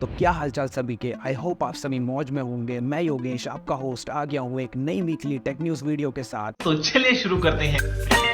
तो क्या हालचाल सभी के। आई होप आप सभी मौज में होंगे। मैं योगेश आपका होस्ट आ गया हूँ एक नई वीकली टेक न्यूज़ वीडियो के साथ। तो चलिए शुरू करते हैं।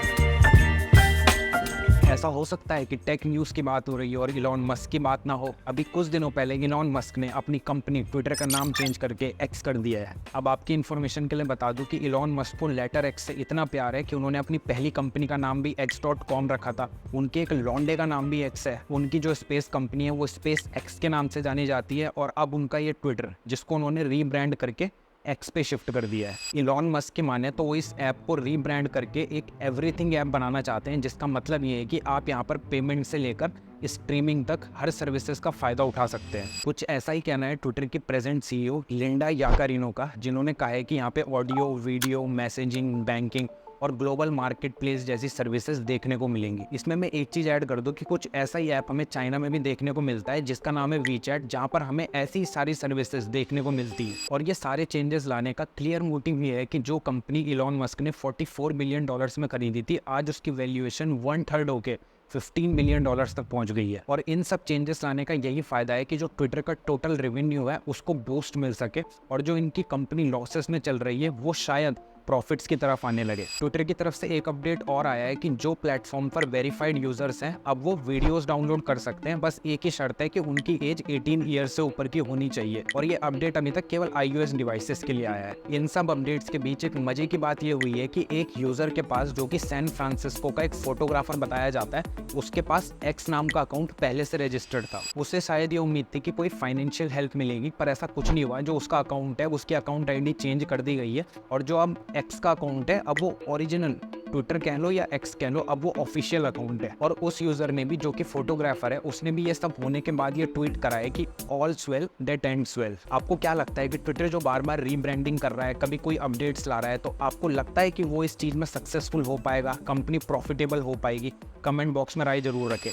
ऐसा हो सकता है कि टेक न्यूज़ की बात हो रही है और इलॉन मस्क की बात ना हो। अभी कुछ दिनों पहले इलॉन मस्क ने अपनी कंपनी ट्विटर का नाम चेंज करके एक्स कर दिया है। अब आपकी इन्फॉर्मेशन के लिए बता दूं कि इलॉन मस्क को लेटर एक्स से इतना प्यार है कि उन्होंने अपनी पहली कंपनी का नाम भी x.com रखा था। उनके एक लॉन्डे का नाम भी एक्स है। उनकी जो स्पेस कंपनी है वो स्पेस एक्स के नाम से जानी जाती है और अब उनका ये ट्विटर, जिसको उन्होंने रीब्रांड करके एक्स पे शिफ्ट कर दिया है। इलॉन मस्क की माने तो वो इस ऐप को रीब्रांड करके एक एवरीथिंग ऐप बनाना चाहते हैं, जिसका मतलब ये है कि आप यहाँ पर पेमेंट से लेकर स्ट्रीमिंग तक हर सर्विसेज का फायदा उठा सकते हैं। कुछ ऐसा ही कहना है ट्विटर की प्रेजेंट सीईओ लिंडा याकारिनो का, जिन्होंने कहा है कि यहाँ पे ऑडियो, वीडियो, मैसेजिंग, बैंकिंग और ग्लोबल मार्केट प्लेस जैसी सर्विसेज देखने को मिलेंगी। इसमें मैं एक चीज़ ऐड कर दूं कि कुछ ऐसा ही ऐप हमें चाइना में भी देखने को मिलता है जिसका नाम है वीचैट, जहां पर हमें ऐसी सारी सर्विसेज देखने को मिलती है। और ये सारे चेंजेस लाने का क्लियर मोटिव ये है कि जो कंपनी इलॉन मस्क ने $44 बिलियन में खरीदी थी, आज उसकी वैल्यूएशन 1/3 होके $15 बिलियन तक पहुंच गई है। और इन सब चेंजेस लाने का यही फायदा है कि जो ट्विटर का टोटल रेवेन्यू है उसको बूस्ट मिल सके और जो इनकी कंपनी लॉसेस में चल रही है वो शायद प्रॉफिट्स की तरफ आने लगे। ट्विटर की तरफ से एक अपडेट और आया है कि जो प्लेटफॉर्म पर वेरीफाइड यूजर्स हैं अब वो वीडियोस डाउनलोड कर सकते हैं। बस एक ही शर्त है कि उनकी एज 18 ईयर से ऊपर की होनी चाहिए और ये अपडेट अभी तक केवल iOS डिवाइसेस के लिए आया है। इन सब अपडेट्स के बीच एक मजे की बात ये हुई है कि एक यूजर के पास, जो कि सैन फ्रांसिस्को का एक फोटोग्राफर बताया जाता है, उसके पास एक्स नाम का अकाउंट पहले से रजिस्टर्ड था। उसे शायद ये उम्मीद थी कि कोई फाइनेंशियल हेल्प मिलेगी, पर ऐसा कुछ नहीं हुआ। जो उसका अकाउंट है उसकी अकाउंट आईडी चेंज कर दी गई है और जो अब एक्स का अकाउंट है अब वो ओरिजिनल ट्विटर कह लो या एक्स कह लो, अब वो ऑफिशियल अकाउंट है। और उस यूजर ने भी, जो कि फोटोग्राफर है, उसने भी ये सब होने के बाद ये ट्वीट करा है कि ऑल्स वेल दैट एंड्स वेल। आपको क्या लगता है कि ट्विटर जो बार बार रीब्रांडिंग कर रहा है, कभी कोई अपडेट्स ला रहा है, तो आपको लगता है कि वो इस चीज में सक्सेसफुल हो पाएगा, कंपनी प्रॉफिटेबल हो पाएगी? कमेंट बॉक्स में राय जरूर रखें।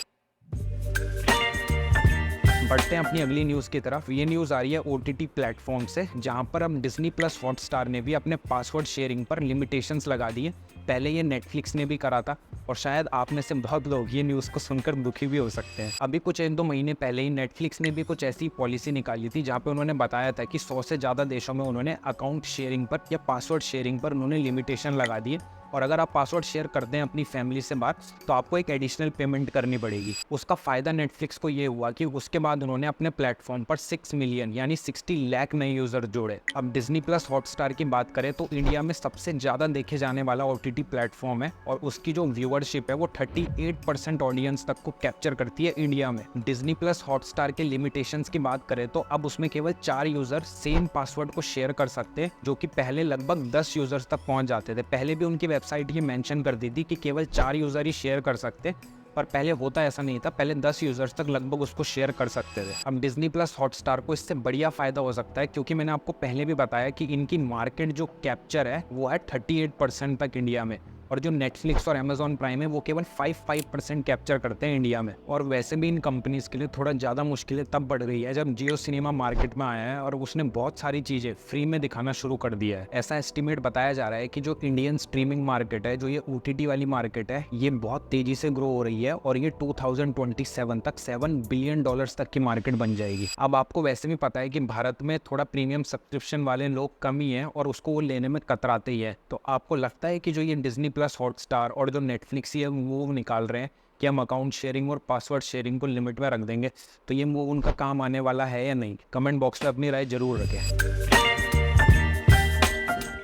बढ़ते हैं अपनी अगली न्यूज़ की तरफ। ये न्यूज़ आ रही है OTT प्लेटफॉर्म से, जहां पर अब डिज्नी प्लस हॉटस्टार ने भी अपने पासवर्ड शेयरिंग पर लिमिटेशंस लगा दी है। पहले ये नेटफ्लिक्स ने भी करा था और शायद आप में से बहुत लोग ये न्यूज़ को सुनकर दुखी भी हो सकते हैं। अभी कुछ 1-2 महीने पहले ही नेटफ्लिक्स ने भी कुछ ऐसी पॉलिसी निकाली थी जहाँ पे उन्होंने बताया था कि 100 से ज़्यादा देशों में उन्होंने अकाउंट शेयरिंग पर या पासवर्ड शेयरिंग पर उन्होंने लिमिटेशन लगा दी है और अगर आप पासवर्ड शेयर करते हैं अपनी फैमिली से बात, तो आपको एक एडिशनल पेमेंट करनी पड़ेगी। उसका फ़ायदा नेटफ्लिक्स को ये हुआ कि उसके बाद उन्होंने अपने प्लेटफॉर्म पर 6 मिलियन यानी 60 लाख नए यूज़र जोड़े। अब डिज्नी प्लस हॉटस्टार की बात करें तो इंडिया में सबसे ज़्यादा देखे जाने वाला OTT प्लेटफॉर्म है और उसकी जो व्यूअरशिप है वो 38% ऑडियंस तक को कैप्चर करती है इंडिया में। डिज्नी प्लस हॉटस्टार के लिमिटेशंस की बात करें तो अब उसमें केवल 4 यूज़र सेम पासवर्ड को शेयर कर सकते हैं, जो कि पहले लगभग 10 यूज़र्स तक पहुँच जाते थे। पहले भी उनकी वेबसाइट ये मेंशन कर दी थी कि केवल 4 यूजर ही शेयर कर सकते, पर पहले होता ऐसा नहीं था। पहले 10 यूजर्स तक लगभग उसको शेयर कर सकते थे। अब डिज्नी प्लस हॉटस्टार को इससे बढ़िया फायदा हो सकता है, क्योंकि मैंने आपको पहले भी बताया कि इनकी मार्केट जो कैप्चर है वो है 38% तक इंडिया में, और जो नेटफ्लिक्स और अमेजॉन प्राइम है वो केवल 5% कैप्चर करते हैं इंडिया में। और वैसे भी इन कंपनीज के लिए थोड़ा ज़्यादा मुश्किलें तब बढ़ गई है जब जियो सिनेमा मार्केट में आया है और उसने बहुत सारी चीज़ें फ्री में दिखाना शुरू कर दिया है। ऐसा एस्टिमेट बताया जा रहा है कि जो इंडियन स्ट्रीमिंग मार्केट है, जो ये OTT वाली मार्केट है, ये बहुत तेज़ी से ग्रो हो रही है और ये 2027 तक $7 बिलियन तक की मार्केट बन जाएगी। अब आपको वैसे भी पता है कि भारत में थोड़ा प्रीमियम सब्सक्रिप्शन वाले लोग कम ही हैं और उसको वो लेने में कतराते ही है। तो आपको लगता है कि जो ये डिज्नी प्लस हॉटस्टार और जो नेटफ्लिक्स ये मूव निकाल रहे हैं कि हम अकाउंट शेयरिंग और पासवर्ड शेयरिंग को लिमिट में रख देंगे, तो ये मूव उनका काम आने वाला है या नहीं? कमेंट बॉक्स में अपनी राय जरूर रखें।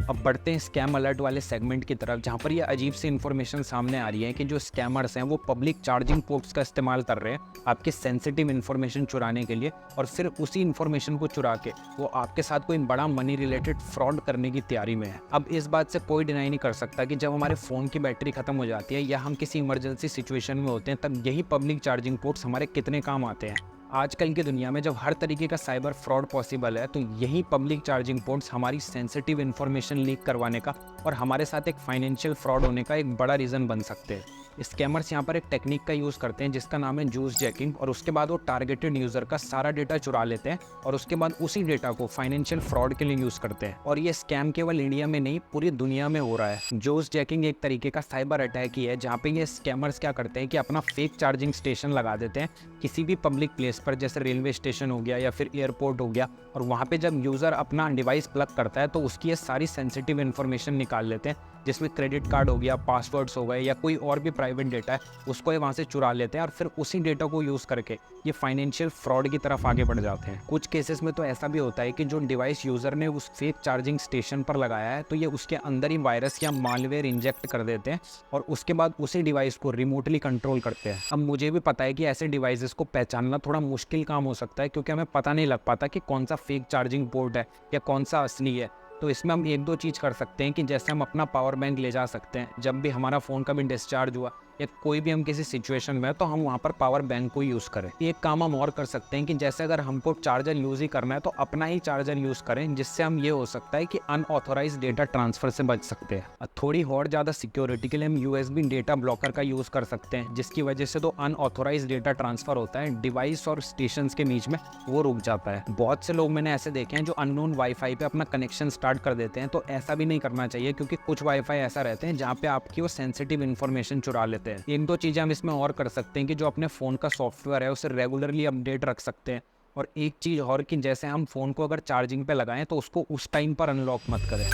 अब बढ़ते हैं स्कैम अलर्ट वाले सेगमेंट की तरफ, जहाँ पर ये अजीब सी इन्फॉर्मेशन सामने आ रही है कि जो स्कैमर्स हैं वो पब्लिक चार्जिंग पोर्ट्स का इस्तेमाल कर रहे हैं आपके सेंसिटिव इन्फॉर्मेशन चुराने के लिए, और फिर उसी इन्फॉर्मेशन को चुरा के वो आपके साथ कोई बड़ा मनी रिलेटेड फ्रॉड करने की तैयारी में है। अब इस बात से कोई डिनाई नहीं कर सकता कि जब हमारे फ़ोन की बैटरी खत्म हो जाती है या हम किसी इमरजेंसी सिचुएशन में होते हैं, तब यही पब्लिक चार्जिंग पोर्ट्स हमारे कितने काम आते हैं। आजकल की दुनिया में जब हर तरीके का साइबर फ्रॉड पॉसिबल है, तो यही पब्लिक चार्जिंग पोर्ट्स हमारी सेंसिटिव इन्फॉर्मेशन लीक करवाने का और हमारे साथ एक फाइनेंशियल फ्रॉड होने का एक बड़ा रीज़न बन सकते हैं। स्कैमर्स यहाँ पर एक टेक्निक का यूज़ करते हैं जिसका नाम है जूस जैकिंग, और उसके बाद वो टारगेटेड यूज़र का सारा डेटा चुरा लेते हैं और उसके बाद उसी डेटा को फाइनेंशियल फ्रॉड के लिए यूज़ करते हैं। और ये स्कैम केवल इंडिया में नहीं, पूरी दुनिया में हो रहा है। जूस जैकिंग एक तरीके का साइबर अटैक ही है, जहाँ पे ये स्कैमर्स क्या करते हैं कि अपना फेक चार्जिंग स्टेशन लगा देते हैं किसी भी पब्लिक प्लेस पर, जैसे रेलवे स्टेशन हो गया या फिर एयरपोर्ट हो गया, और वहाँ पे जब यूज़र अपना डिवाइस प्लग करता है तो उसकी ये सारी सेंसिटिव इन्फॉर्मेशन निकाल लेते हैं, जिसमें क्रेडिट कार्ड हो गया, पासवर्ड्स हो गए या कोई और भी प्राइवेट डेटा है, उसको ये वहाँ से चुरा लेते हैं और फिर उसी डेटा को यूज़ करके ये फाइनेंशियल फ्रॉड की तरफ आगे बढ़ जाते हैं। कुछ केसेस में तो ऐसा भी होता है कि जो डिवाइस यूज़र ने उस फेक चार्जिंग स्टेशन पर लगाया है तो ये उसके अंदर ही वायरस या मालवेयर इंजेक्ट कर देते हैं और उसके बाद उसी डिवाइस को रिमोटली कंट्रोल करते हैं। अब मुझे भी पता है कि ऐसे डिवाइसेस को पहचानना थोड़ा मुश्किल काम हो सकता है, क्योंकि हमें पता नहीं लग पाता कि कौन सा फेक चार्जिंग पोर्ट है या कौन सा असली है। तो इसमें हम एक दो चीज़ कर सकते हैं कि जैसे हम अपना पावर बैंक ले जा सकते हैं, जब भी हमारा फ़ोन कभी डिस्चार्ज हुआ या कोई भी हम किसी सिचुएशन में है तो हम वहाँ पर पावर बैंक को यूज़ करें। एक काम हम और कर सकते हैं कि जैसे अगर हमको चार्जर यूज़ ही करना है तो अपना ही चार्जर यूज़ करें, जिससे हम ये हो सकता है कि अनऑथोराइज डेटा ट्रांसफ़र से बच सकते हैं। थोड़ी और ज़्यादा सिक्योरिटी के लिए हम USB डेटा ब्लॉकर का यूज़ कर सकते हैं, जिसकी वजह से तो अनऑथोराइज डेटा ट्रांसफ़र होता है डिवाइस और स्टेशन के बीच में, वो रुक जाता है। बहुत से लोग मैंने ऐसे देखे हैं जो अननोन वाईफाई पे अपना कनेक्शन स्टार्ट कर देते हैं, तो ऐसा भी नहीं करना चाहिए, क्योंकि कुछ वाईफाई ऐसा रहते हैं जहाँ पे आपकी वो सेंसिटिव इन्फॉर्मेशन चुरा लेते हैं। एक दो चीज़ें हम इसमें और कर सकते हैं कि जो अपने फ़ोन का सॉफ्टवेयर है उसे रेगुलरली अपडेट रख सकते हैं। और एक चीज़ और कि जैसे हम फ़ोन को अगर चार्जिंग पे लगाएं तो उसको उस टाइम पर अनलॉक मत करें।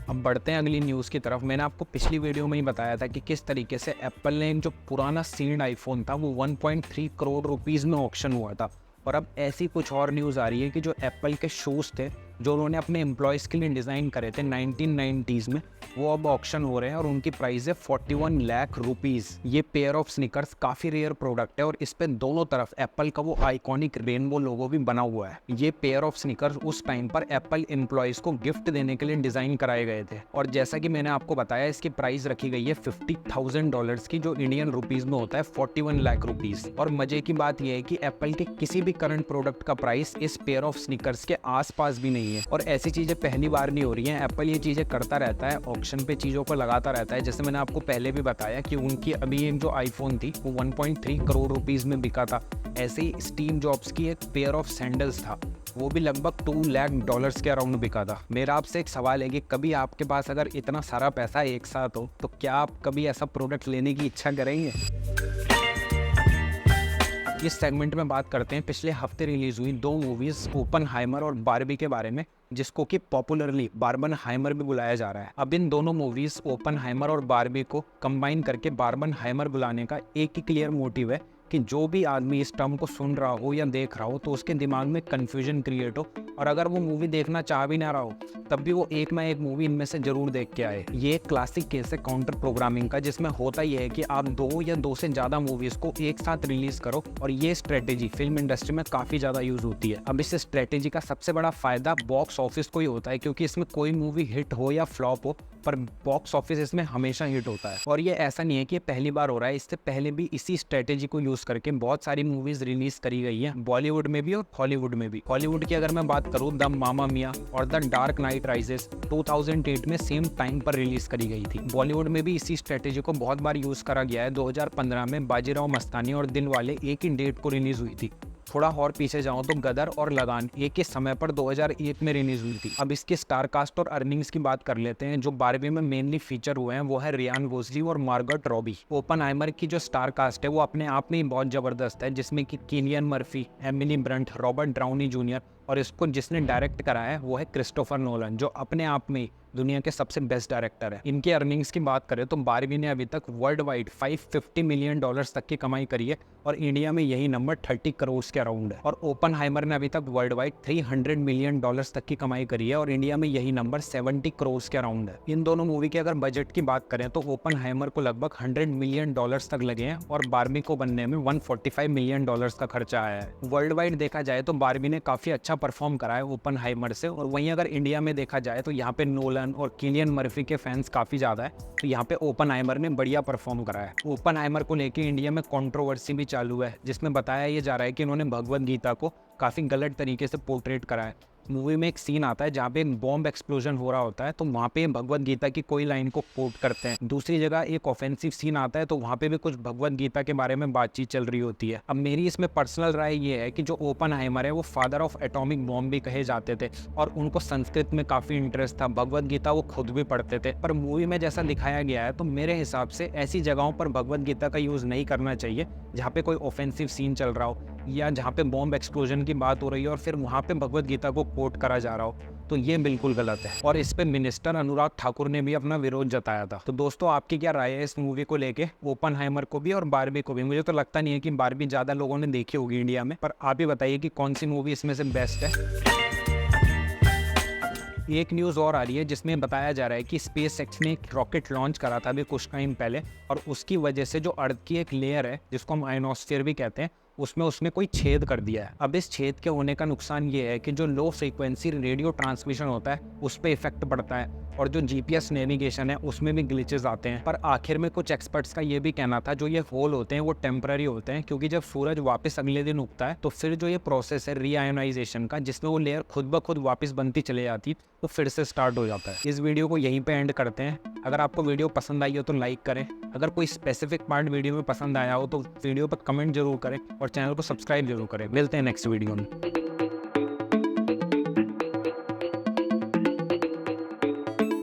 अब बढ़ते हैं अगली न्यूज़ की तरफ। मैंने आपको पिछली वीडियो में ही बताया था कि किस तरीके से एप्पल ने जो पुराना सील्ड आईफोन था वो 1.3 करोड़ रुपीज़ में ऑक्शन हुआ था। और अब ऐसी कुछ और न्यूज़ आ रही है कि जो एप्पल के शूज़ थे जो उन्होंने अपने एम्प्लॉयज़ के लिए डिज़ाइन करे थे 1990s में, वो अब ऑक्शन हो रहे हैं और उनकी प्राइस है 41 लाख रुपीज़। ये पेयर ऑफ स्निकर्स काफ़ी रेयर प्रोडक्ट है और इस पे दोनों तरफ एप्पल का वो आइकॉनिक रेनबो लोगो भी बना हुआ है। ये पेयर ऑफ स्निकर्स उस टाइम पर एप्पल एम्प्लॉयज़ को गिफ्ट देने के लिए डिज़ाइन कराए गए थे, और जैसा कि मैंने आपको बताया इसकी प्राइस रखी गई है $50,000 की, जो इंडियन रुपीज़ में होता है 41 लाख रुपीज़। और मज़े की बात यह है कि एप्पल के किसी भी करंट प्रोडक्ट का प्राइस इस पेयर ऑफ स्निकर्स के आसपास भी नहीं है, और ऐसी चीज़ें पहली बार नहीं हो रही हैं। एप्पल ये चीज़ें करता रहता है, ऑक्शन पे चीज़ों को लगाता रहता है। जैसे मैंने आपको पहले भी बताया कि उनकी अभी एक जो आईफोन थी वो 1.3 करोड़ रुपीज़ में बिका था। ऐसे ही स्टीव जॉब्स की एक पेयर ऑफ सैंडल्स था, वो भी लगभग $2 लाख के अराउंड बिका था। मेरा आपसे एक सवाल है कि कभी आपके पास अगर इतना सारा पैसा एक साथ हो तो क्या आप कभी ऐसा प्रोडक्ट लेने की इच्छा करेंगे? इस सेगमेंट में बात करते हैं पिछले हफ्ते रिलीज हुई दो मूवीज ओपनहाइमर और बारबी के बारे में, जिसको कि पॉपुलरली बार्बनहाइमर भी बुलाया जा रहा है। अब इन दोनों मूवीज ओपनहाइमर और बारबी को कंबाइन करके बार्बनहाइमर बुलाने का एक ही क्लियर मोटिव है कि जो भी आदमी इस टर्म को सुन रहा हो या देख रहा हो तो उसके दिमाग में कन्फ्यूजन क्रिएट हो, और अगर वो मूवी देखना चाह भी ना रहा हो तब भी वो एक ना एक मूवी इनमें से जरूर देख के आए। ये एक क्लासिक केस है काउंटर प्रोग्रामिंग का, जिसमें होता यह है कि आप दो या दो से ज़्यादा मूवीज को एक साथ रिलीज करो, और ये स्ट्रेटेजी फिल्म इंडस्ट्री में काफ़ी ज़्यादा यूज होती है। अब इस स्ट्रेटेजी का सबसे बड़ा फायदा बॉक्स ऑफिस को ही होता है, क्योंकि इसमें कोई मूवी हिट हो या फ्लॉप हो पर बॉक्स ऑफिस इसमें हमेशा हिट होता है। और ये ऐसा नहीं है कि ये पहली बार हो रहा है, इससे पहले भी इसी स्ट्रेटेजी को यूज करके बहुत सारी मूवीज रिलीज करी गई है, बॉलीवुड में भी और हॉलीवुड में भी। हॉलीवुड की अगर मैं बात करूँ, द मामा मिया और द डार्क नाइट राइजेस 2008 में सेम टाइम पर रिलीज करी गई थी। बॉलीवुड में भी इसी स्ट्रेटेजी को बहुत बार यूज करा गया है। 2015 में बाजीराव मस्तानी और दिलवाले एक ही डेट को रिलीज हुई थी। थोड़ा और पीछे जाऊं तो गदर और लगान एक ही समय पर 2001 में रिलीज हुई थी। अब इसके स्टार कास्ट और अर्निंग्स की बात कर लेते हैं। जो बारबी में मेनली फीचर हुए हैं वो है रियान गोसलिंग और मार्गरेट रॉबी। ओपनहाइमर की जो स्टार कास्ट है वो अपने आप में ही बहुत जबरदस्त है, जिसमें कि Cillian Murphy, Emily Brunt, Robert Downey junior, और इसको जिसने डायरेक्ट कराया है वो है क्रिस्टोफर नोलन, जो अपने आप में दुनिया के सबसे बेस्ट डायरेक्टर है। इनके अर्निंग्स की बात करें तो बारबी ने अभी तक वर्ल्ड वाइड $550 मिलियन तक की कमाई करी है, और इंडिया में यही नंबर 30 करोड़ के अराउंड है। और ओपनहाइमर ने अभी तक वर्ल्ड वाइड $300 मिलियन तक की कमाई करी है, और इंडिया में यही नंबर 70 करोड़ के अराउंड है। इन दोनों मूवी के अगर बजट की बात करें तो ओपनहाइमर को लगभग $100 मिलियन तक लगे हैं, और बारबी को बनने में $145 मिलियन का खर्चा आया है। वर्ल्ड वाइड देखा जाए तो बारबी ने काफी अच्छा परफॉर्म करा है ओपनहाइमर से, और वहीं अगर इंडिया में देखा जाए तो यहाँ पे नोलन और किलियन मर्फी के फैंस काफ़ी ज़्यादा है, तो यहाँ पे ओपनहाइमर ने बढ़िया परफॉर्म करा है। ओपनहाइमर को लेके इंडिया में कंट्रोवर्सी भी चालू है, जिसमें बताया ये जा रहा है कि इन्होंने भगवद गीता को काफ़ी गलत तरीके से पोर्ट्रेट करा है। मूवी में एक सीन आता है जहाँ पे बॉम्ब एक्सप्लोजन हो रहा होता है, तो वहाँ पे भगवत गीता की कोई लाइन को कोट करते हैं। दूसरी जगह एक ऑफेंसिव सीन आता है तो वहाँ पे भी कुछ भगवत गीता के बारे में बातचीत चल रही होती है। अब मेरी इसमें पर्सनल राय ये है कि जो ओपनहाइमर है वो फादर ऑफ एटॉमिक बॉम्ब भी कहे जाते थे और उनको संस्कृत में काफी इंटरेस्ट था। भगवत गीता वो खुद भी पढ़ते थे, पर मूवी में जैसा दिखाया गया है तो मेरे हिसाब से ऐसी जगहों पर भगवत गीता का यूज नहीं करना चाहिए जहाँ पे कोई ऑफेंसिव सीन चल रहा हो या जहाँ पे बॉम्ब एक्सप्लोजन की बात हो रही है और फिर वहाँ पे भगवत गीता को कोट करा जा रहा हो, तो ये बिल्कुल गलत है। और इस पे मिनिस्टर अनुराग ठाकुर ने भी अपना विरोध जताया था। तो दोस्तों, आपकी क्या राय है इस मूवी को लेके, ओपनहाइमर को भी और बारबी को भी? मुझे तो लगता नहीं है कि बारबी ज्यादा लोगों ने देखी होगी इंडिया में, पर आप ही बताइए कि कौन सी मूवी इसमें से बेस्ट है। एक न्यूज़ और आ रही है जिसमें बताया जा रहा है कि स्पेस एक्स ने एक रॉकेट लॉन्च करा था अभी कुछ टाइम पहले, और उसकी वजह से जो अर्थ की एक लेयर है जिसको हम आयनोस्फीयर भी कहते हैं, उसमें उसने कोई छेद कर दिया है। अब इस छेद के होने का नुकसान ये है कि जो लो फ्रीक्वेंसी रेडियो ट्रांसमिशन होता है उस पर इफेक्ट पड़ता है और जो जीपीएस नेविगेशन है उसमें भी ग्लिचेस आते हैं। पर आखिर में कुछ एक्सपर्ट्स का ये भी कहना था जो ये होल होते हैं वो टेम्पररी होते हैं, क्योंकि जब सूरज वापस अगले दिन उगता है तो फिर जो ये प्रोसेस है रीआयोनाइजेशन का, जिसमें वो लेयर खुद ब खुद वापस बनती चले जाती तो फिर से स्टार्ट हो जाता है। इस वीडियो को यहीं पे एंड करते हैं। अगर आपको वीडियो पसंद आई हो तो लाइक करें, अगर कोई स्पेसिफिक पार्ट वीडियो में पसंद आया हो तो वीडियो पर कमेंट जरूर करें और चैनल को सब्सक्राइब जरूर करें। मिलते हैं नेक्स्ट वीडियो में।